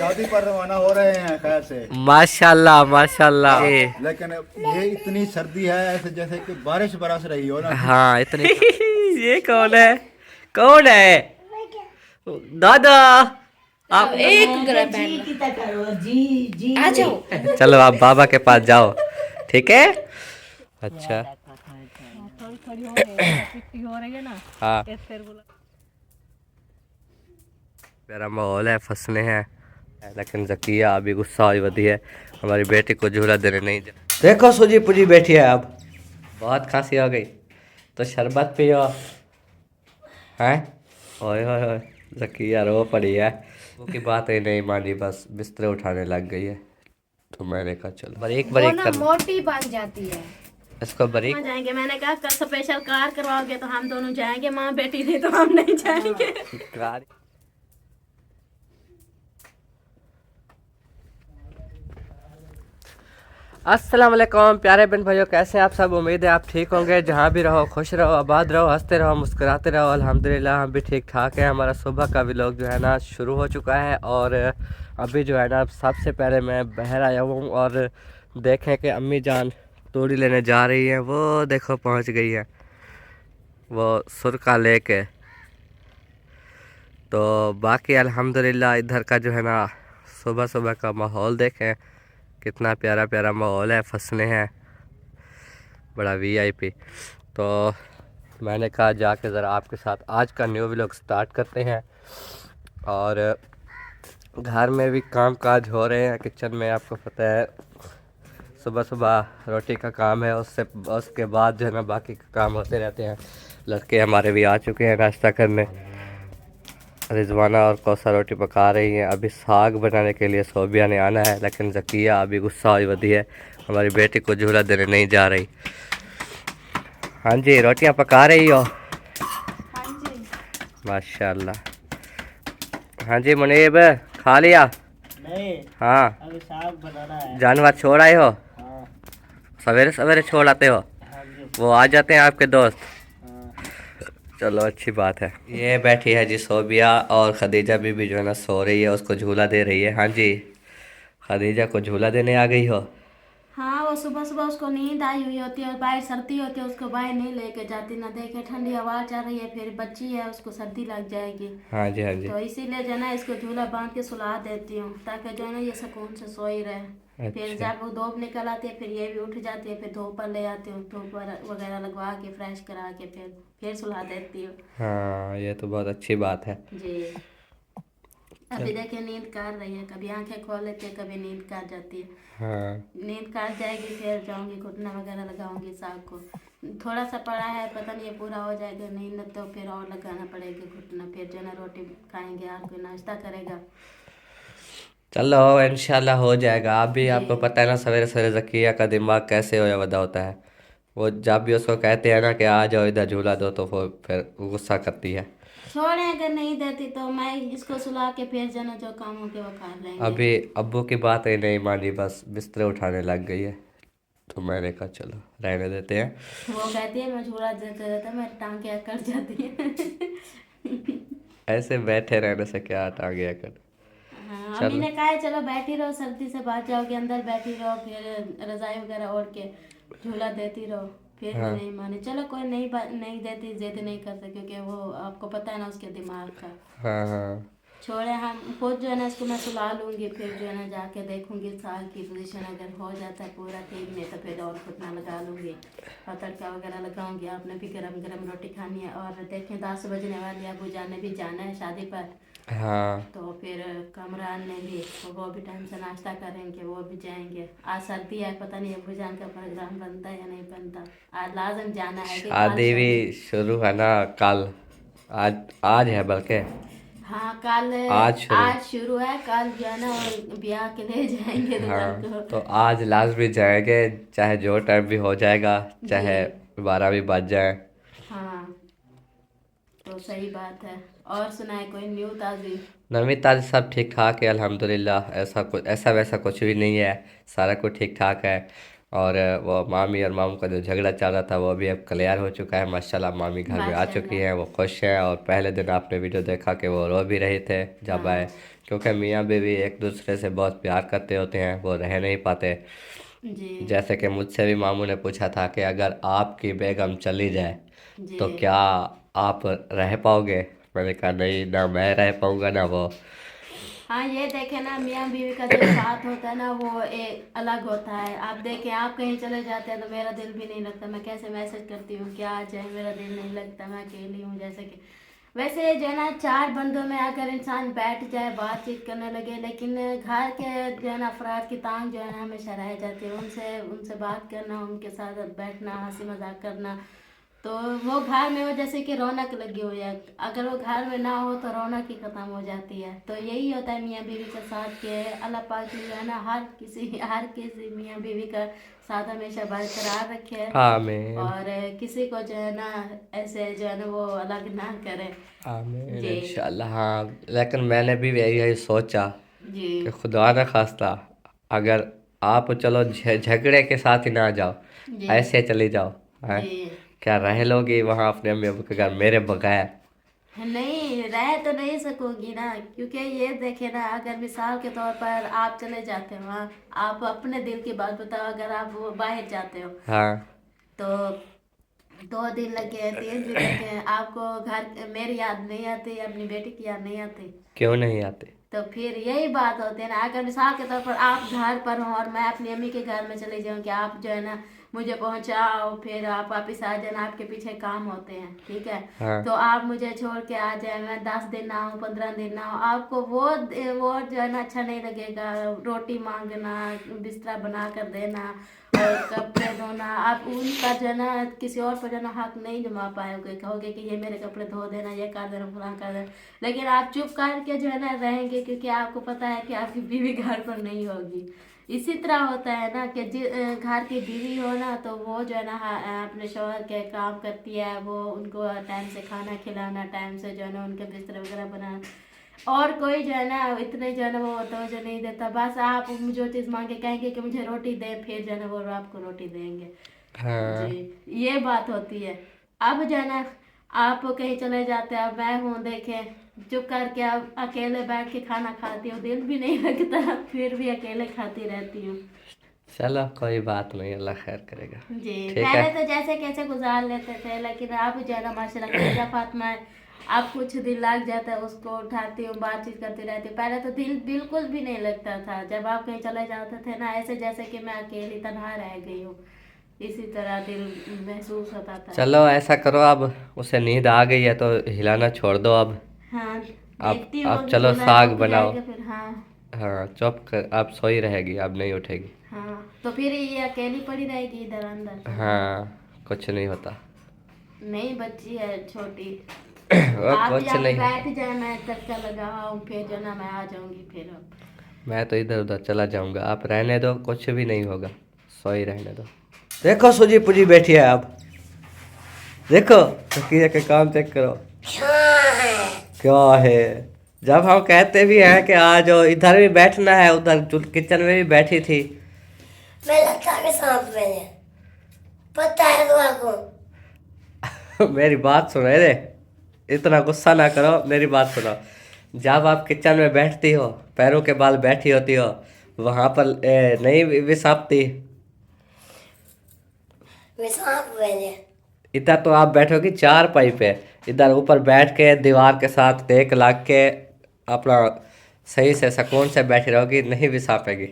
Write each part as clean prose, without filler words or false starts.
शादी पर रवाना हो रहे हैं खैर से। माशाल्लाह माशाल्लाह। लेकिन ये इतनी सर्दी है ऐसे जैसे कि बारिश बरस रही हो ना। हाँ इतनी ये कौन है? कौन है? दादा आप एक ग्रह जी जी आ जाओ। चलो आप बाबा के पास जाओ, ठीक है? अच्छा थोड़ी खड़ी हो रही है, पिट्टी हो रही है ना। हाँ फिर बोला मेरा माहौल है, फंसने हैं, लेकिन जकिया अभी गुस्सा हुई वधी है, हमारी बेटी को झूला देने नहीं दे। देखो सूजी पूजी बैठी है, अब बहुत खांसी हो गई तो शरबत पियो हैं। ओए होए होए जकिया रो पड़ी है, वो की बात ही नहीं मानी, बस बिस्तर उठाने लग गई है। तो मैंने कहा चलो बारीक बारीक कर मोटी बन जाती है। इसको बारीक। वहाँ जाएंगे, मैंने कहा कल स्पेशल कार करवाओगे तो हम दोनों जाएंगे, माँ बेटी थी तो हम नहीं जाएंगे। अस्सलाम वालेकुम प्यारे बहन भाइयों, कैसे हैं आप सब? उम्मीद है आप ठीक होंगे, जहाँ भी रहो खुश रहो, आबाद रहो, हंसते रहो, मुस्कुराते रहो। अल्हम्दुलिल्लाह हम भी ठीक ठाक हैं। हमारा सुबह का व्लॉग जो है ना शुरू हो चुका है और अभी जो है ना सबसे पहले मैं बाहर आया हूँ और देखें कि अम्मी जान तूड़ी लेने जा रही हैं। वो देखो पहुँच गई है, वो सुरका लेके। तो बाकी अल्हम्दुलिल्लाह इधर का जो है ना सुबह सुबह का माहौल देखें, कितना प्यारा प्यारा माहौल है, फंसने हैं बड़ा वीआईपी। तो मैंने कहा जाके ज़रा आपके साथ आज का न्यू व्लॉग स्टार्ट करते हैं। और घर में भी काम काज हो रहे हैं, किचन में आपको पता है सुबह सुबह रोटी का काम है, उसके बाद जो है ना बाकी का काम होते रहते हैं। लड़के हमारे भी आ चुके हैं नाश्ता करने, रिजवाना और कौसा रोटी पका रही हैं। अभी साग बनाने के लिए सोबिया ने आना है, लेकिन जकिया अभी गुस्सा हुई वधी है, हमारी बेटी को झूला देने नहीं जा रही। हाँ जी रोटियां पका रही हो? हाँ जी। माशाल्लाह। हाँ जी मुनीब खा लिया? नहीं हाँ अभी साग बनाना है। जानवर छोड़ आए हो? हाँ सवेरे सवेरे छोड़ आते हो? हाँ जी वो आ जाते हैं आपके दोस्त? हाँ। चलो अच्छी बात है। ये बैठी है जी सोबिया और खदीजा भी जो है ना सो रही है, उसको झूला दे रही है। हाँ जी खदीजा को झूला देने आ गई हो? हाँ वो सुबह सुबह उसको नींद आई हुई होती है और बाहर सर्दी होती है, उसको बाहर नहीं लेके जाती, ना देखे ठंडी हवा चल रही है, फिर बच्ची है उसको सर्दी लग जाएगी। हाँ जी हाँ जी। तो इसीलिए जो है ना इसको झूला बांध के सुला देती हूँ ताकि जो है ना ये सुकून से सोई रहे। फिर अच्छा जब वो धूप निकल आती है फिर ये भी उठ जाती है, फिर धूप पर ले आती हूँ, धूप वगैरह लगवा के फ्रेश करा के फिर सुला देती हूँ। हाँ ये तो बहुत अच्छी बात है जी अभी देखिए नींद कर रही है, कभी आंखें खोल लेती है, कभी नींद कर जाती है। हाँ नींद कर जाएगी फिर जाऊंगी घुटना वगैरह लगाऊंगी, साग को थोड़ा सा पड़ा है, पता नहीं ये पूरा हो जाएगा नहीं, न तो फिर और लगाना पड़ेगा घुटना, फिर जो है ना रोटी खाएंगे और कोई नाश्ता करेगा। चलो इंशाल्लाह हो जाएगा। आप भी, जी आपको पता है ना सवेरे सवेरे जकिया का दिमाग कैसे होया वदा होता है। वो जब भी उसको कहते हैं ना कि आ जाओ इधर झूला दो, तो वो फिर गुस्सा करती है। छोड़े, अगर नहीं देती तो मैं इसको सुला के फिर जो है ना जो काम हो के वो कर लेंगे। अभी अब्बू की बात ही नहीं मानी, बस बिस्तर उठाने लग गई है। तो मैंने कहा चलो रहने देते हैं। वो कहती है मैं झूला देते रहता मेरी टांगे कट जाती है। ऐसे बैठे रहने से क्या टांगे कर। हाँ अम्मी चलो ने कहा है चलो बैठी रहो, सर्दी से बच जाओगे, अंदर बैठी रहो, फिर रजाई वगैरह ओढ़ के झूला देती रहो, फिर भी हाँ नहीं माने। चलो कोई नहीं देती, जिद नहीं करते क्योंकि वो आपको पता है ना उसके दिमाग का। हाँ हाँ छोड़े, हम खुद जो है ना इसको मैं सुला लूँगी, फिर जो है ना जाके देखूँगी साग की पोजीशन अगर हो जाता है पूरा ठीक, नहीं तो फिर और घुटना लगा लूँगी और तड़का वगैरह लगाऊंगी। आपने भी गरम गरम रोटी खानी है और देखें 10 बजने वाली है, अबू जान ने भी जाना है शादी पर, हाँ तो फिर कमरान ने भी, तो वो भी टाइम से नाश्ता करेंगे, वो भी जाएंगे। आज सर्दी है, पता नहीं अबू जान का प्रोग्राम बनता है या नहीं बनता, आज लाजम जाना है कि कल शादी भी शुरू है ना कल, आज आज है बल्कि हाँ कल आज शुरू है, कल जो है ना वो ब्याह के लिए जाएंगे हाँ दुल्हन को। तो आज लास्ट भी जाएंगे, चाहे जो टाइम भी हो जाएगा, चाहे 12 भी बज जाए। हाँ तो सही बात है। और सुनाए कोई न्यू ताज़ी? नवी ताज़ी सब ठीक ठाक है अल्हम्दुलिल्लाह, ऐसा वैसा कुछ भी नहीं है, सारा कुछ ठीक ठाक है। और वो मामी और मामू का जो झगड़ा चल रहा था वो भी अब क्लियर हो चुका है माशाल्लाह। मामी घर में आ चुकी माशाल्लाह। हैं, वो खुश हैं। और पहले दिन आपने वीडियो देखा कि वो रो भी रहे थे जब आए, क्योंकि मियाँ बीवी एक दूसरे से बहुत प्यार करते होते हैं, वो रह नहीं पाते। जी जैसे कि मुझसे भी मामू ने पूछा था कि अगर आपकी बेगम चली जाए जी। तो क्या आप रह पाओगे? मैंने कहा नहीं, ना मैं रह पाऊँगा ना वो। हाँ, ये देखे ना, मियाँ बीवी का जो साथ होता है ना वो एक अलग होता है। आप देखें, आप कहीं चले जाते हैं तो मेरा दिल भी नहीं लगता, मैं कैसे मैसेज करती हूँ क्या आ जाए, मेरा दिल नहीं लगता, मैं अकेली हूँ। जैसे कि वैसे जो है ना, चार बंदों में अगर इंसान बैठ जाए, बातचीत करने लगे, लेकिन घर के जो है ना अफराद की तांग जो है ना हमेशा रह जाती है। उनसे उनसे बात करना, उनके साथ बैठना, हंसी मजाक करना, तो वो घर में वो जैसे कि रौनक लगी हुई है। अगर वो घर में ना हो तो रौनक ही खत्म हो जाती है। तो यही होता है मियाँ बीवी के साथ के अल्लाह पाक जो है ना हर किसी मियाँ बीवी का साथ हमेशा बरकरार रखे आमीन और किसी को जो है ना ऐसे जो है ना वो अलग ना करे। आमीन जी इंशाल्लाह। हाँ, लेकिन मैंने भी यही सोचा जी कि खुदा न खास्ता अगर आप चलो झगड़े के साथ ही ना जाओ, जी ऐसे चली जाओ, हैं? जी। क्या रह लोगी वहाँ अपने अम्मी अबू के घर मेरे बगैर? नहीं, रह तो नहीं सकूंगी ना, क्योंकि ये देखे ना, अगर मिसाल के तौर पर आप चले जाते हो वहाँ, आप अपने दिल की बात बताओ, अगर आप वो बाहर जाते हो हाँ तो 2 दिन लगे, 3 दिन लगे, आपको घर मेरी याद नहीं आती, अपनी बेटी की याद नहीं आती। क्यों नहीं आते? तो फिर यही बात होती है ना, अगर मिसाल के तौर पर आप घर पर हो और मैं अपनी अम्मी के घर में चली जाऊँ कि आप जो है ना मुझे पहुंचाओ, फिर आप वापिस आ जाना, आपके पीछे काम होते हैं, ठीक है। हाँ तो आप मुझे छोड़ के आ जाए, मैं 10 दिन ना हूँ, 15 दिन ना हूँ, आपको वो जो है ना अच्छा नहीं लगेगा। रोटी मांगना, बिस्तरा बना कर देना और कपड़े धोना, आप उनका जो है ना किसी और पर जो है ना हक नहीं जमा पाओगे। कहोगे कि ये मेरे कपड़े धो देना, ये कर देना, फलां कर देना, लेकिन आप चुप करके जो है ना रहेंगे, क्योंकि आपको पता है कि आपकी बीवी घर पर नहीं होगी। इसी तरह होता है ना कि घर की बीवी हो ना तो वो जो है ना अपने शौहर के काम करती है, वो उनको टाइम से खाना खिलाना, टाइम से जो है ना उनके बिस्तर वगैरह बनाना, और कोई जो है ना इतने जो है ना वो तवज्जो नहीं देता। बस आप जो चीज़ मांगे कहेंगे कि मुझे रोटी दे, फिर जो है ना वो आपको रोटी देंगे। हाँ जी, ये बात होती है। अब जो है ना आप कहीं चले जाते हैं, अब मैं हूँ देखे, चुप करके अब अकेले बैठ के खाना खाती हूँ, दिल भी नहीं लगता, फिर भी अकेले खाती रहती हूँ। चलो कोई बात नहीं, अल्लाह खैर करेगा। जी, ठीक है। पहले तो जैसे कैसे गुजार लेते थे, लेकिन अब जो है ना माशाल्लाह कलेजा फातिमा है। अब कुछ दिन लग जाता है, उसको उठाती हूँ, बातचीत करती रहती हूँ। पहले तो दिल बिल्कुल भी नहीं लगता था, जब आप कहीं चले जाते थे ना, ऐसे जैसे कि मैं अकेली तनहा रह गई हूँ, इसी तरह दिल महसूस होता था। चलो ऐसा करो, अब उसे नींद आ गई है तो हिलाना छोड़ दो अब। हाँ, अब देखती हूँ अब अभी चलो थोड़ा साग रुक बनाओ। जाएगा फिर। हाँ हाँ चुप कर, अब सोई रहेगी, अब नहीं उठेगी। हाँ, तो फिर ये अकेली पड़ी रहेगी इधर अंदर? हाँ कुछ नहीं होता। नहीं, बच्ची है छोटी। वो आप कुछ यहाँ पे नहीं। बैठ जाए, मैं तड़का लगाऊँ, फिर जो ना मैं आ जाऊंगी फिर। अब मैं तो इधर उधर चला जाऊंगा, आप रहने दो, कुछ भी नहीं होगा, सोई रहने दो। देखो सूजी पूजी बैठी है, अब देखो तकिया के काम चेक करो क्या है। जब हम कहते भी हैं कि आ जाओ, इधर भी बैठना है, उधर किचन में भी बैठी थी। मैं लगता है सांप मैंने पता है तुमको। मेरी बात सुनो रे, इतना गुस्सा ना करो, मेरी बात सुनो। जब आप किचन में बैठती हो, पैरों के बाल बैठी होती हो, वहां पर नहीं विसापती। मैं सांप मैंने इधर तो आप बैठोगी चार पाई पे, इधर ऊपर बैठ के दीवार के साथ टेक लाग के अपना सही से सुकून से बैठी रहोगी, नहीं विसापेगी।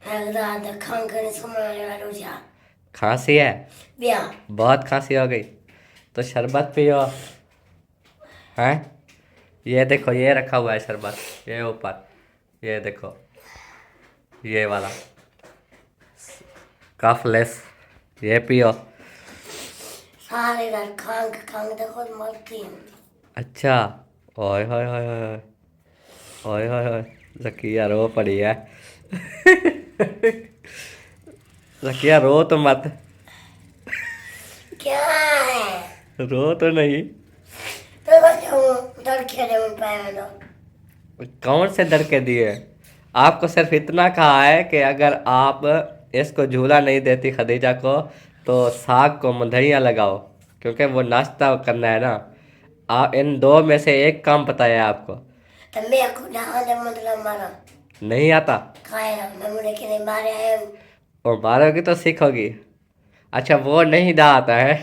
अगला खंगन समाने वालों जा खांसी है? बिया बहुत खांसी हो गई तो शरबत पियो। हैं, ये देखो ये रखा हुआ है शरबत, ये ऊपर, ये देखो ये वाला कफलेस, ये पियो। सारे घर खंग खंग देखो मरती हूँ। अच्छा, ओए होए होए होए ओए होए होए, जकिया रो पड़ी है। जकिया रो तो मत, क्या है रो तो नहीं। तो बच्चों डर खेले उन पाए दो। कौन से डर के दिए? आपको सिर्फ इतना कहा है कि अगर आप इसको झूला नहीं देती खदीजा को तो साग को मुंदड़ियाँ लगाओ, क्योंकि वो नाश्ता करना है ना। इन दो में से एक काम पता है आपको? तो मैं को डाल दे मतलब मारा नहीं आता? खाया मैं मुझे के नहीं मारे हैं और मारोगी तो सीखोगी। अच्छा वो नहीं डा आता है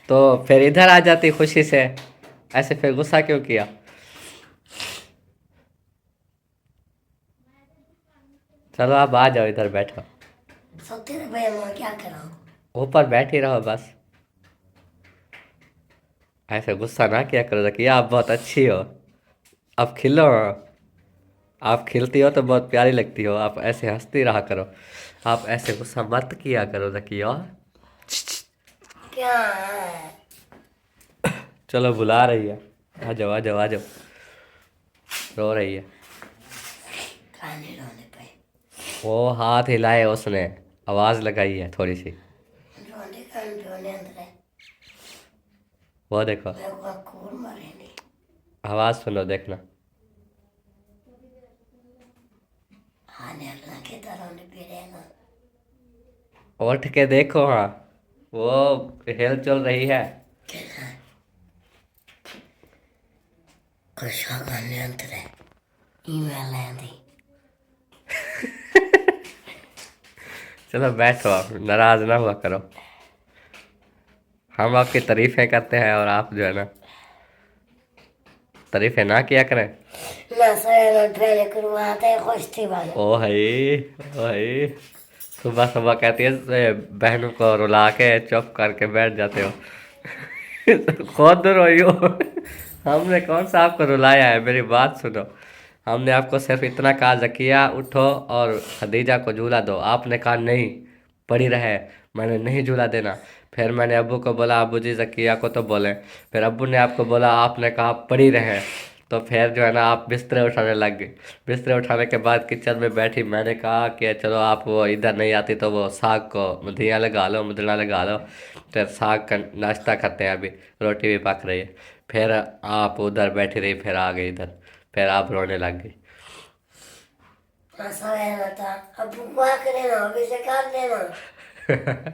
तो फिर इधर आ जाती खुशी से, ऐसे फिर गुस्सा क्यों किया? चलो आप आ जाओ, इधर बैठो, सोते रहे मैं क्या करूं ऊपर बैठ ही रहो बस। ऐसे गुस्सा ना किया करो कि आप बहुत अच्छी हो, आप खिलो, आप खिलती हो तो बहुत प्यारी लगती हो, आप ऐसे हंसती रहा करो, आप ऐसे गुस्सा मत किया करो रखियो। क्या है? चलो बुला रही है, आ जाओ आ जाओ आ जाओ, रो रही है। खाने रोने पे वो हाथ हिलाए उसने, आवाज लगाई है थोड़ी सी, रोने का रोने अंदर है वो देखो, मैं को खून मारे नहीं आवाज सुनो देखना। खाने अल्लाह के रोने पे रहना उठ के देखो, हाँ वो हिल चल रही है। कुछ खाने अंदर है ईमेल है दी चलो बैठो, आप नाराज ना हुआ करो, हम आपकी तारीफें करते हैं और आप जो है ना तारीफें ना किया करें। ना सर ट्रेन करवाते हैं खुश थी वाले ओ भाई सुबह सुबह कहती है बहनों को रुला के चुप करके बैठ जाते हो खुद रोई हो हमने कौन सा आपको रुलाया है? मेरी बात सुनो, हमने आपको सिर्फ इतना कहा जकिया उठो और खदीजा को झूला दो, आपने कहा नहीं पड़ी रहे, मैंने नहीं झूला देना। फिर मैंने अब्बू को बोला अब्बू जी जकिया को तो बोले, फिर अब्बू ने आपको बोला, आपने कहा पड़ी रहे, तो फिर जो है ना आप बिस्तरे उठाने लग गए। बिस्तरे उठाने के बाद किचन में बैठी, मैंने कहा कि चलो आप वो इधर नहीं आती तो वो साग को मुधिया लगा लो, मुदना लगा लो, फिर साग का नाश्ता करते हैं, अभी रोटी भी पक रही है। फिर आप उधर बैठी रही, फिर आ गई इधर, फिर आप रोने लग गई। ना सर था अब बुआ करे ना अभी से कर देना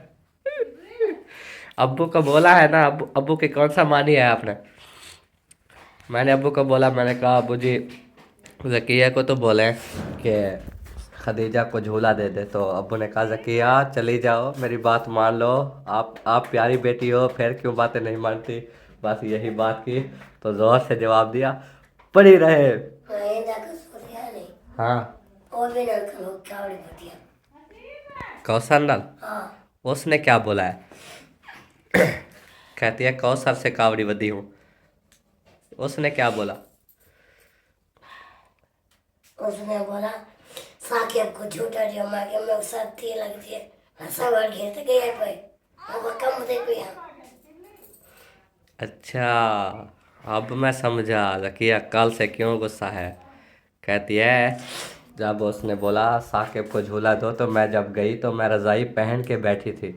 अब्बू को बोला है ना, अब्बू की कौन सा मानी है आपने? मैंने अब्बू को बोला, मैंने कहा अब्बू जी जकिया को तो बोले कि खदीजा को झूला दे दे, तो अब्बू ने कहा जकिया चली जाओ, मेरी बात मान लो, आप प्यारी बेटी हो, फिर क्यों बातें नहीं मानती, बस यही बात की, तो जोर से जवाब दिया पड़ी रहे। वहीं जाकर सो गया नहीं हाँ वो भी ना करो क्या बड़ी बढ़िया कौशल नल, हाँ उसने क्या बोला है? कहती है कौशल से कावड़ी बदी हूँ, उसने क्या बोला? उसने बोला साकिब को झूठा दिया मैं कि मैं सब थी लगती है हंसा बार घेर तक गया पे वो कम दे पे अच्छा अब मैं समझा जकिया कल से क्यों गुस्सा है। कहती है जब उसने बोला साकिब को झूला दो, तो मैं जब गई तो मैं रज़ाई पहन के बैठी थी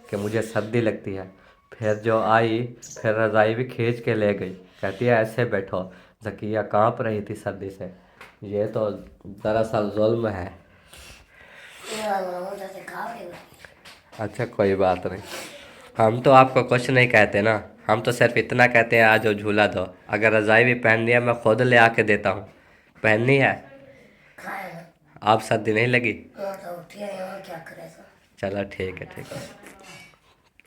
कि मुझे सर्दी लगती है, फिर जो आई फिर रज़ाई भी खींच के ले गई, कहती है ऐसे बैठो। जकिया कांप रही थी सर्दी से, ये तो दरअसल जुल्म है। अच्छा कोई बात नहीं, हम तो आपको कुछ नहीं कहते ना, हम तो सिर्फ इतना कहते हैं आज वो झूला दो, अगर रज़ाई भी पहननी है मैं खुद ले आके देता हूँ, पहननी है आप सर्दी नहीं लगी? चलो ठीक है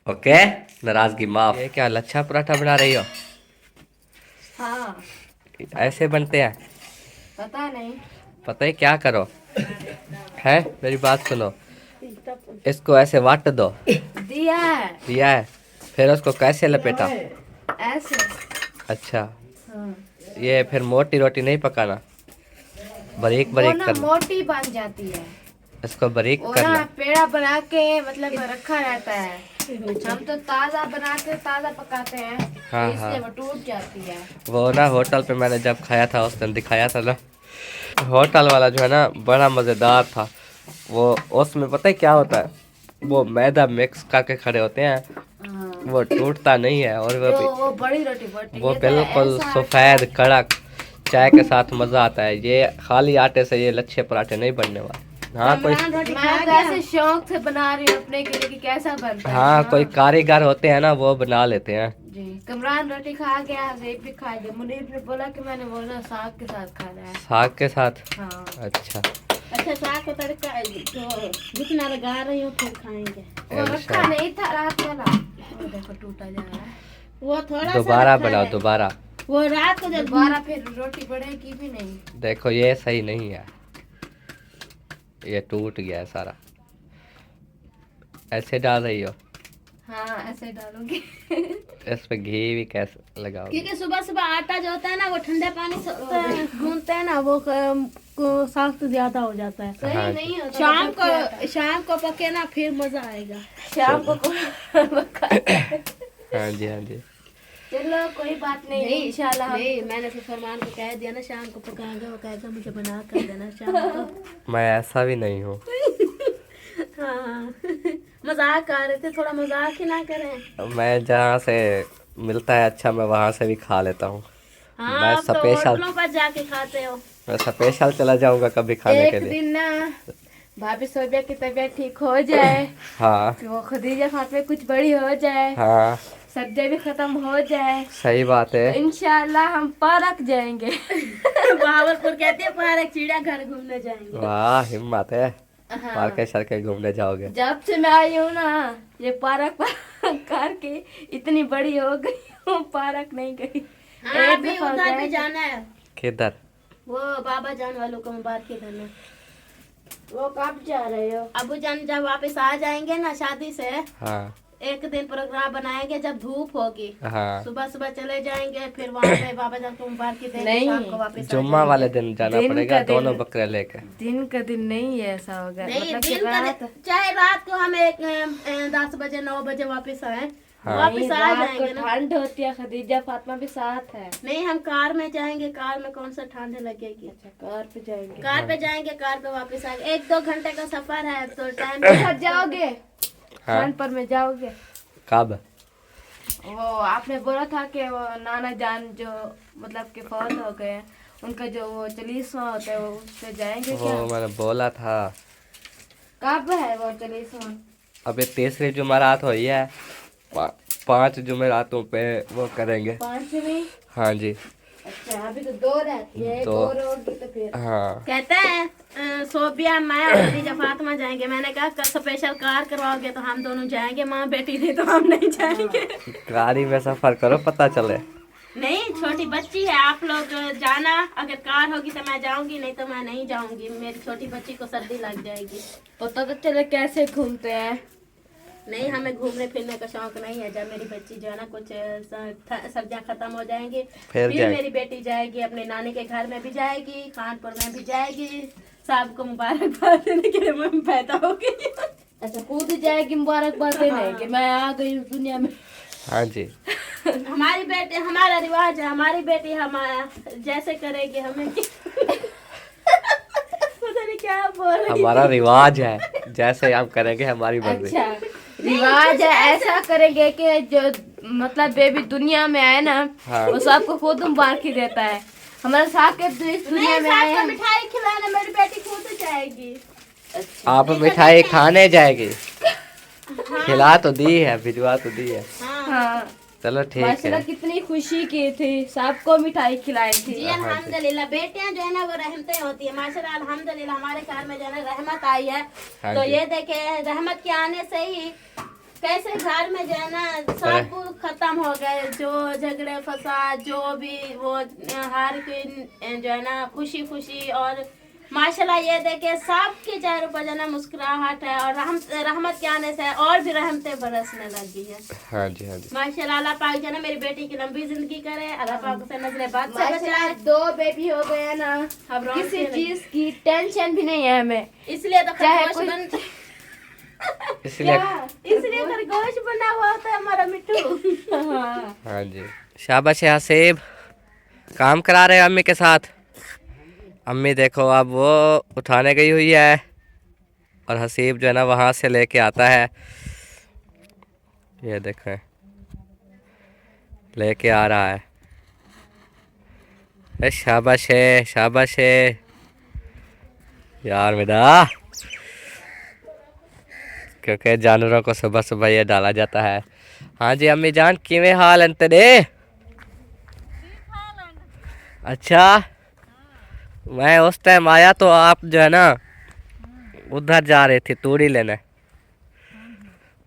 ओके, नाराज़गी माफ। ये क्या लच्छा पराठा बना रही हो? हाँ ऐसे बनते हैं? पता नहीं। पता है क्या करो है, मेरी बात सुनो, इसको ऐसे वाट दो। दिया है फिर उसको कैसे लपेटा? ऐसे। अच्छा हाँ। ये फिर मोटी रोटी नहीं पकाना, बारीक वो बारीक ना करना, मोटी बन जाती है, इसको बारीक वो करना। ना पेड़ा बना के मतलब रखा रहता है, हम तो ताज़ा बना के ताज़ा पकाते हैं, हाँ, इसलिए हाँ। वो टूट जाती है। वो ना होटल पे मैंने जब खाया था उस दिन दिखाया था ना, होटल वाला जो है ना बड़ा मज़ेदार था। वो उसमें पता है क्या होता है, वो मैदा मिक्स करके खड़े होते हैं, हाँ। वो टूटता नहीं है, और वो बड़ी रोटी बनती है, वो ये तो बिल्कुल ऐसा सफ़ेद कड़क चाय के साथ मज़ा आता है। ये खाली आटे से ये लच्छे पराठे नहीं बनने वाले। हाँ कोई, मैं तो ऐसे शौक से बना रही हूँ अपने के लिए कि कैसा बनता है। हाँ कोई कारीगर होते हैं ना वो बना लेते हैं। जी कमरान रोटी खा गया, हसीब भी खा गया। मुनीर ने बोला कि मैंने बोला साग के साथ खाना है। साग के साथ? हाँ। अच्छा अच्छा साग का तड़का तो जितना लगा रही हूँ फिर खाएंगे। वो अच्छा। रखा नहीं था रात वाला, वो देखो टूटा जा रहा है। वो थोड़ा दोबारा सा बनाओ, दोबारा। वो रात को जब दोबारा फिर रोटी बढ़ेगी भी नहीं। देखो ये सही नहीं है, ये टूट गया है सारा। ऐसे डाल रही हो? हाँ ऐसे डालूंगी। इस पे घी भी कैसे लगाओगे? क्योंकि सुबह सुबह आटा जो होता है ना वो ठंडे पानी से गूंथते हैं ना, वो सख्त ज्यादा हो जाता है। हाँ सही नहीं होता। शाम को पके ना फिर मजा आएगा। शाम को हाँ जी, हाँ जी। चलो कोई बात नहीं, इंशाल्लाह। नहीं मैंने फिर फरमान को कह दिया ना शाम को पकाएगा, वो कहेगा मुझे बना कर देना शाम को। मैं ऐसा भी नहीं हूँ। हाँ मजाक कर रहे थे, थोड़ा मजाक ही ना करें। मैं जहाँ से मिलता है अच्छा मैं वहाँ से भी खा लेता हूँ। हाँ मैं आप तो स्पेशल होटलों पर जाके खाते हो। मैं स्पेशल चला जाऊंगा कभी खाने के एक लिए। दिन ना भाभी सोबिया की तबीयत ठीक हो जाए, हाँ वो खदीजा फातिमा कुछ बड़ी हो जाए, हाँ सब्जी भी खत्म हो जाए, सही बात है। तो इंशाल्लाह हम पार्क जाएंगे। बहावलपुर कहते हैं पार्क, चिड़ियाघर घूमने जाएंगे। वाह हिम्मत है। हाँ। पार्क सड़के घूमने जाओगे? जब से मैं आई हूँ ना ये पार्क करके इतनी बड़ी हो गई हूँ, पार्क नहीं गई। हाँ, अभी उधर भी जाना है। किधर? वो बाबा जान वालों को मुबारक देना। वो कब जा रहे हो? अबू जान जब वापस आ जाएंगे ना शादी से, हाँ एक दिन प्रोग्राम बनाएंगे जब धूप होगी। हाँ। सुबह सुबह चले जाएंगे, फिर वहाँ पे बाबा जान को मुबारक देंगे, शाम को वापस आ जुम्मा वाले दिन जाना पड़ेगा, दोनों बकरे लेके। दिन का दिन नहीं है ऐसा होगा। नहीं मतलब दिन का दिन, चाहे रात को हम 10 बजे 9 बजे वापस आए, हाँ। वापस आ जाएंगे ना। ठंड होती है, खदीजा फातिमा भी साथ है। नहीं हम कार में जाएंगे, कार में कौन सा ठंड लगेगी। अच्छा कार पे जाएंगे, कार पे जाएंगे, कार पे वापस आएंगे। 1-2 घंटे का सफर है, तो टाइम पे साथ जाओगे। ठंड पर में जाओगे कब? वो आपने बोला था कि वो नाना जान जो मतलब के फौत हो गए, उनका जो वो 40वां होता है वो उससे जाएंगे क्या? वो मैंने बोला था। कब है वो 40वां? अभी तीसरी जुमेरात हुई है, 5 जुमेरातों पे वो करेंगे। 5वीं? हाँ जी। अच्छा अभी तो 2 रहती है, 2 होगी तो फिर। हाँ कहते हैं सोबिया मैं और खदीजा फातिमा जाएंगे। मैंने कहा स्पेशल कार करवाओगे तो हम दोनों जाएंगे, माँ बेटी नहीं तो हम नहीं जाएंगे। गाड़ी में सफर करो पता चले। नहीं छोटी बच्ची है, आप लोग जाना, अगर कार होगी तो मैं जाऊंगी, नहीं तो मैं नहीं जाऊंगी। मेरी छोटी बच्ची को सर्दी लग जाएगी। पता तो चले कैसे घूमते हैं। नहीं हमें घूमने फिरने का शौक नहीं है। जब मेरी बच्ची जो है ना कुछ सब्जियां खत्म हो जाएंगी फिर मेरी बेटी जाएगी अपने नानी के घर में भी जाएगी, खानपुर में भी जाएगी, सबको मुबारकबाद देने के लिए मैं पैदा हो गई। अच्छा खुद जाएगी मुबारकबाद देने कि मैं आ गई हूँ दुनिया में। हाँ जी। हमारी बेटी, हमारा रिवाज है, हमारी बेटी हमारा जैसे करेगी हमें पता नहीं क्या बोल रही। हमारा रिवाज है, जैसे हम करेंगे हमारी मर्जी। अच्छा रिवाज है, ऐसा करेंगे कि जो मतलब बेबी दुनिया में आए ना, हाँ। वो सबको खुद मुबारकी देता है। हमारे साथ के दुनिया में आए हैं, मिठाई खिलाने मेरी बेटी खुद जाएगी। आप मिठाई खाने जाएगी? खिला तो दी है, भिजवा तो दी है। हाँ चलो ठीक माशाल्लाह है। कितनी खुशी की थी, सबको मिठाई खिलाई थी। जी अल्हम्दुलिल्लाह। बेटियां जो है ना वो रहमतें होती है माशाल्लाह अल्हम्दुलिल्लाह। हमारे घर में जो है ना रहमत आई है। हाँ तो जी। ये देखे रहमत के आने से ही कैसे घर में जो है ना सब खत्म हो गए, जो झगड़े फसाद जो भी वो हर कोई जो है ना खुशी खुशी। और माशाल्लाह ये देखे सबके चेहरों पर जो है ना मुस्कुराहट है, और रहमत के आने से और भी रहमतें बरसने लगी है। हाँ जी, हाँ जी। माशाल्लाह अल्लाह पाक जो है ना मेरी बेटी की लंबी जिंदगी करे, अल्लाह पाक उसे नजरे बद से बचाए। 2 बेबी हो गए ना, किसी चीज की टेंशन भी नहीं है हमें, इसलिए तो खरगोश बन इसलिए खरगोश बना हुआ होता है हमारा मिट्टू। हाँ जी। शाबाश हसीब, काम करा रहे अम्मी के साथ। अम्मी देखो अब वो उठाने गई हुई है और हसीब जो है ना वहाँ से लेके आता है। ये देखें लेके आ रहा है। शाबाश है, शाबाश है यार मेरा। क्योंकि जानवरों को सुबह सुबह ये डाला जाता है हाँ जी अम्मी जान किवें हाल हैं तेरे? अच्छा मैं उस टाइम आया तो आप जो है ना उधर जा रहे थे तूड़ी लेने।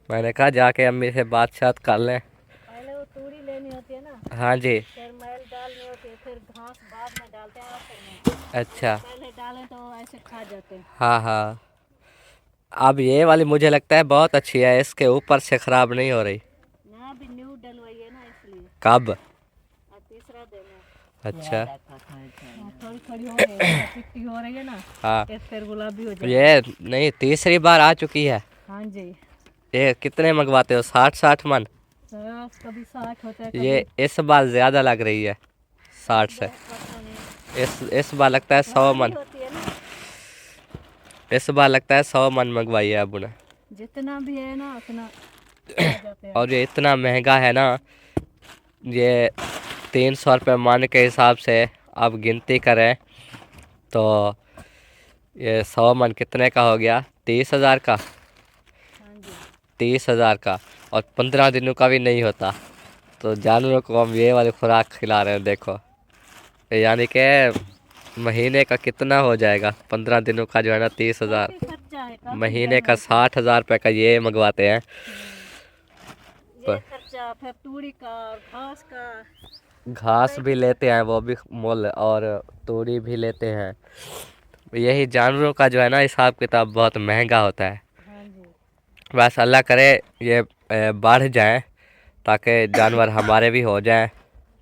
मैंने कहा जाके अम्मी से बात कर लें। पहले वो तूड़ी लेनी होती है ना, हाँ जी फिर मैल डालनी होती है, फिर घास बाद में डालते हैं आखिर में। अच्छा पहले डालें तो ऐसे खा जाते हैं। हाँ हाँ। अब ये वाली मुझे लगता है बहुत अच्छी है, इसके ऊपर से ख़राब नहीं हो रही। ना भी न्यू डलवाई है ना इसलिए। कब? और तीसरा देना। अच्छा थोड़ी थोड़ी हो रही है, चिट्टी हो रही है ना, हाँ ये फिर गुलाबी हो जाएगी। ये नहीं तीसरी बार आ चुकी है। हाँ जी, ये कितने मंगवाते हो? 60 मन? कभी 60 होता है, ये इस बार ज़्यादा लग रही है 60 से। इस बार लगता है 100 मन। होती है ना, इस बार लगता है 100 मन मंगवाई है अब ने। जितना भी है ना उतना आ जाते हैं। और ये इतना महंगा है ना, ये 300 रुपये मन के हिसाब से अब गिनती करें तो ये 100 मन कितने का हो गया? 30,000 का। हाँ जी, 30,000 का, और 15 दिनों का भी नहीं होता। तो जानवरों को हम ये वाली खुराक खिला रहे हैं देखो, यानी कि महीने का कितना हो जाएगा? 15 दिनों का जो है ना 30,000, खर्चा है काफी महीने का 60,000 रुपये का ये मंगवाते हैं। ये खर्चा, फिर तूड़ी का और घास का। घास भी लेते हैं वो भी मोल, और तूड़ी भी लेते हैं। यही जानवरों का जो है ना हिसाब किताब बहुत महंगा होता है। हाँ जी, बस अल्लाह करे ये बढ़ जाए ताकि जानवर हमारे भी हो जाएं,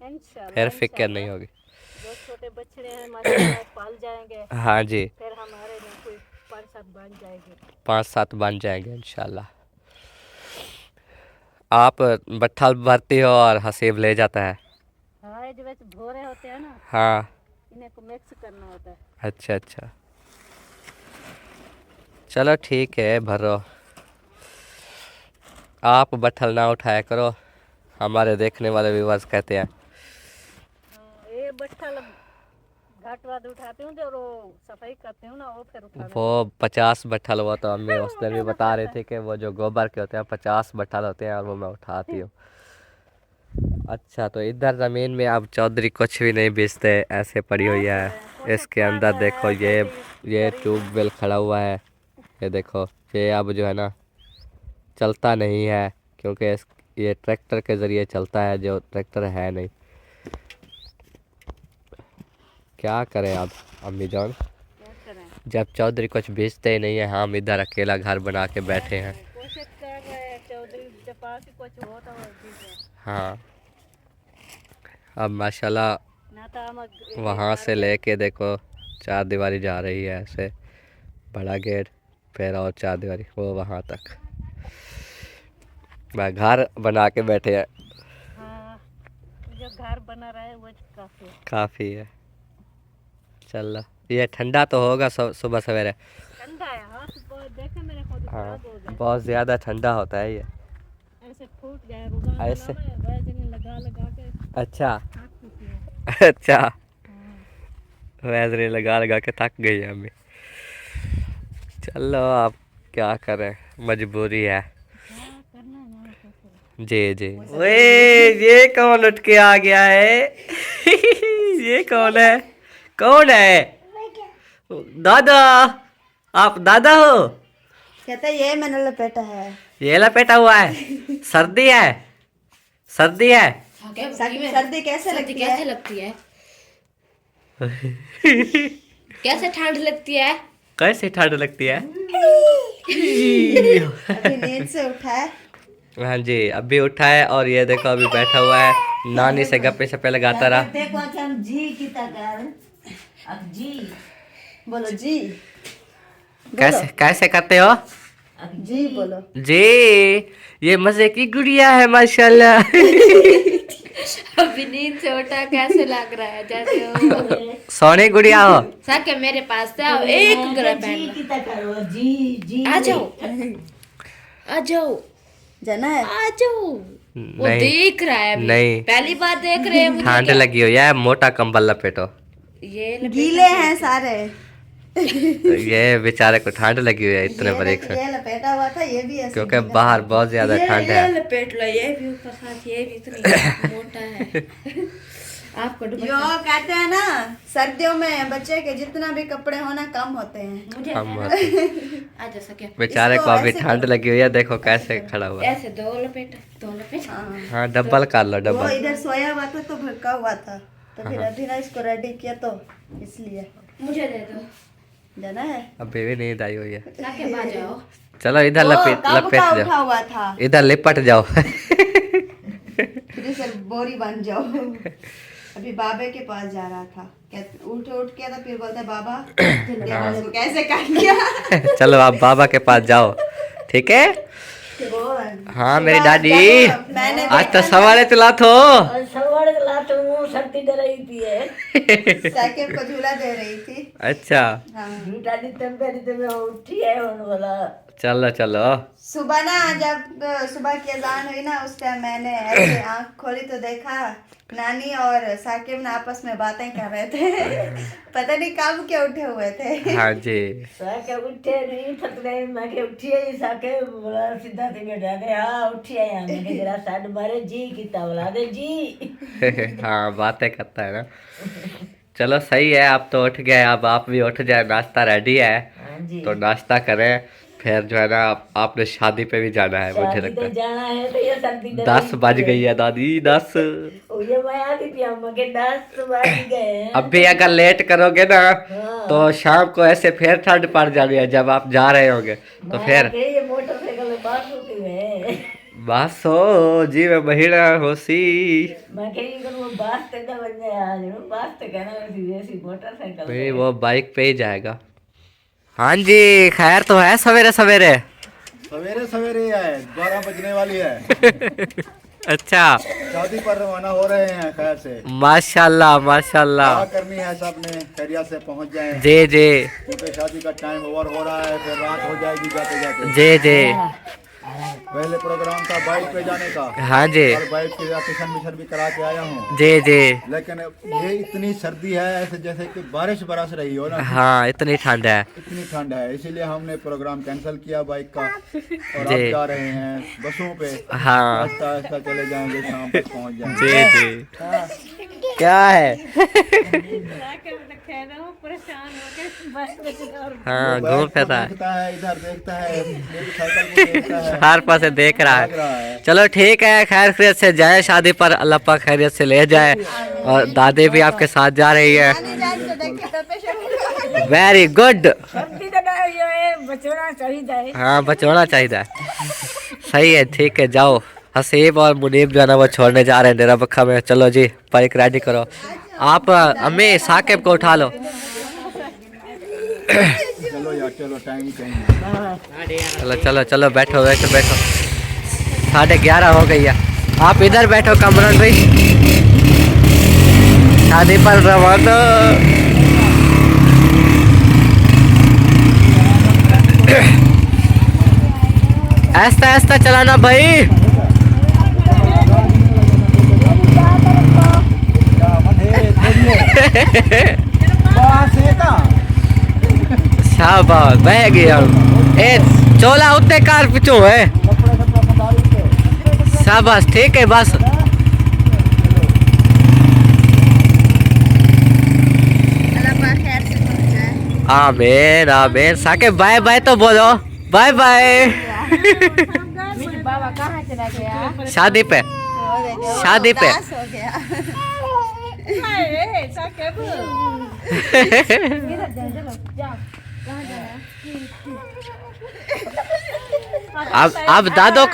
इंशाल्लाह। फिर फिक्र नहीं होगी। जो छोटे बछड़े हैं माशाल्लाह पाल जाएंगे, हाँ जी फिर हमारे में कोई 5-7 बन जाएंगे। 5-7 बन जाएंगे इंशाल्लाह। आप बट्ठल भरती हो और हसीब ले जाता है? हाँ, ये जो वैसे भोरे होते हैं ना, हाँ इन्हें को मिक्स करना होता है। अच्छा अच्छा, चलो ठीक है भरो। आप बट्ठल ना उठाया करो, हमारे देखने वाले व्यूअर्स कहते हैं। हाँ, ये बट्ठल घाट वाद उठाते हूँ, जो वो सफाई करते हूँ ना, वो फिर उठाना। वो 50 बट्ठल, वो तो अम्मी उस दिन भी बता रहे थे कि वो जो गोबर के होते हैं 50 बट्ठल होते हैं और वो मैं उठाती हूँ। अच्छा तो इधर ज़मीन में अब चौधरी कुछ भी नहीं बेचते, ऐसे पड़ी हुई है। इसके अंदर देखो ये ट्यूबवेल खड़ा हुआ है, ये देखो ये अब जो है ना चलता नहीं है, क्योंकि ये ट्रैक्टर के ज़रिए चलता है, जो ट्रैक्टर है नहीं। क्या करें अब अम्मी जान, क्या करें, जब चौधरी कुछ बेचते ही नहीं है, हम इधर अकेला घर बना के बैठे हैं। कोशिश कर रहे हैं चौधरी के पास ही कुछ हो तो वो दीजिए। हाँ अब माशाल्लाह ना तो हम वहाँ से लेके देखो 4 दीवारी जा रही है, ऐसे बड़ा गेट, फिर और 4 दीवारी वो वहाँ तक। मैं घर बना के बैठे हैं, हाँ, जो घर बना रहा है वो काफी है। काफ़ी है। चलो ये ठंडा तो होगा सुबह सवेरे? ठंडा है, हाँ सुबह देखे मैंने खुद हाँ खराब हो गया, बहुत ज़्यादा ठंडा होता है ये। ऐसे फूट गया रुझान ऐसे? लगा लगा के अच्छा थक चुकी है। अच्छा, हाँ, वैसे लगा लगा के थक गई है अम्मी। चलो आप क्या करें, मजबूरी है। हाँ, करना है ना, क्या करें। जी जी। ओए ये कौन उठ के आ गया है? ये कौन है? कौन है? दादा, आप दादा हो? कहता ये मैंने लपेटा है। ये लपेटा हुआ है? सर्दी है? सर्दी है? सर्दी कैसे लगती है? कैसे लगती है? कैसे ठंड लगती है? कैसे ठंड लगती है? अभी नींद से उठा है। हाँ जी अभी उठा है, और ये देखो अभी बैठा हुआ है, नानी से गप्पे शप्पे लगाता रहा। देखो अच्छा हम जी की तक अब जी बोलो जी, कैसे करते हो? जी बोलो। जी ये मजे की गुड़िया है माशाल्लाह। अभी नींद से उठा कैसे लग रहा है जैसे वो सोनी गुड़िया हो? सके मेरे पास था एक ग्रह जी पहन की तक करो जी जी। आ जाओ आ जाओ जाना है। आ जाओ। वो नहीं देख रहा है अभी। नहीं। पहली बार देख रहे हैं मुझे ठंड क्या? लगी हो यार, मोटा कंबल लपेटो। ये गीले हैं सारे। तो ये बेचारे को ठंड लगी हुई है इतने बड़े से, ये लपेटा हुआ था, ये भी ऐसे क्योंकि बाहर बहुत ज्यादा ठंड ये है। लपेट लो, ये भी ऊपर साथ, ये भी इतनी मोटा है। आपको यो कहते हैं ना, सर्दियों में बच्चे के जितना भी कपड़े होना कम होते हैं। मुझे हम आ जा सके बेचारे को अभी ठंड लगी हुई है, देखो कैसे खड़ा हुआ है। ऐसे दो लपेट। हाँ डबल कर लो वो डबल। इधर सोया हुआ था तो भड़का हुआ था, तो फिर अभी ना इसको रेडी किया तो इसलिए मुझे दे दो, जाना है। अभी भी नींद आई हुई है। ताकि बाज जाओ। चलो इधर वो लपेट कब का लपेट उठा जाओ, हुआ था, इधर लिपट जाओ। फिर से बोरी बन जाओ। अभी बाबे के पास जा रहा था, उठ के था, फिर बोलता है बाबा देखो कैसे काट लिया। चलो आप बाबा के पास जाओ, ठीक है। वो हाँ मेरी सुबह दादी, जब मैंने आज तो देखा सवारे चला थो। और सवार लाते हूँ सर्दी डर रही थी है साइकिल को झूला दे रही थी। अच्छा हाँ। झूठा दी टेम्परेचर में उठी है उन्होंने बोला चलो चलो। सुबह ना जब सुबह की अजान हुई ना, उस टाइम मैंने ऐसे आँख खोली तो देखा नानी और साकिब ने आपस में बातें कर रहे थे। पता नहीं कब के उठे हुए थे। हाँ जी। साके उठे नहीं फतले मैं के उठी है साके बोला सीधा से बैठा दे हाँ उठी है यहाँ मैं जरा साइड मारे जी कितना बोला दे जी। हाँ बातें करता है ना। चलो सही है, आप तो उठ गए, अब आप भी उठ जाए, नाश्ता रेडी है हाँ जी तो नाश्ता करें, फिर जो है ना आपने शादी पे भी जाना है मुझे शादी लगता तो है। जाना है तो ये सर्दी डर 10 बज गई है दादी, 10। ये मैं आती थी हम के 10 बज गए अब भी अगर लेट करोगे ना हाँ। तो शाम को ऐसे फिर ठंड पड़ जानी है जब आप जा रहे होंगे तो फिर ये मोटरसाइकिल में बात होती है बस हो जी मैं महिला होसी। मैं कहीं करूँ बात करना बन जाए आज बात तो कहना वैसी मोटरसाइकिल भाई वो बाइक पे ही जाएगा। हाँ जी खैर तो है सवेरे सवेरे। सवेरे सवेरे है, 12 बजने वाली है। अच्छा शादी पर रवाना हो रहे हैं खैर से। माशाल्लाह माशाल्लाह। क्या करनी है, सब ने खैरियत से पहुंच जाए, जी जी क्योंकि शादी का टाइम ओवर हो रहा है, फिर रात हो जाएगी जाते जाते। जी जी। पहले प्रोग्राम था बाइक पे जाने का, हाँ जी और बाइक के टिशन विशन भी करा के आया हूँ, जी जी। लेकिन ये इतनी सर्दी है ऐसे जैसे कि बारिश बरस रही हो ना, हाँ इतनी ठंड है। इतनी ठंड है, इसीलिए हमने प्रोग्राम कैंसिल किया बाइक का, और जी। अब जा रहे हैं बसों पे। हाँ आहिस्ता आहिस्ता चले जाएंगे, शाम तक पहुंच जाएंगे। जी जी। क्या है? परेशान होके बस में और हाँ वो घूम बैग फिर को रहा है, देखता है, इधर देखता है, मेरी साइकिल को देखता है, हर पास से देख रहा भाग रहा है। है। चलो ठीक है, खैर खैरियत से जाए शादी पर, अल्लाह पाक खैरियत से ले जाए। और दादी भी आपके साथ जा रही है। Very good. सर्दी तो डर ये बचना चाहिए हाँ बचवाना चाहिए। सही है, ठीक है जाओ। हसीब और मुनीब जो है ना वो छोड़ने जा रहे हैं डेरा बखा में। चलो जी बाइक रेडी करो। आप अम्मी साकिब को उठा लो। चलो यार चलो, टाइम चाहिए। चलो चलो चलो बैठो बैठो बैठो। 11:30 हो गई है। आप इधर बैठो कमरान भाई। शादी पर रवाना। ऐसा ऐसा चलाना भाई। शाबाश बह गया। ए चोला उतने कार पिछू है। शाबाश ठीक है बस। आमीन आमीन। साकिब बाय बाय तो बोलो। Bye bye. बाबा कहाँ चला गया? शादी पे शादी पे। अब दादो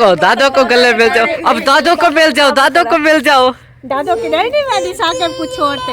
को गले मिल जाओ। अब दादो को मिल जाओ, दादो को मिल जाओ। दादो की नहीं वाली साके कुछ छोड़ते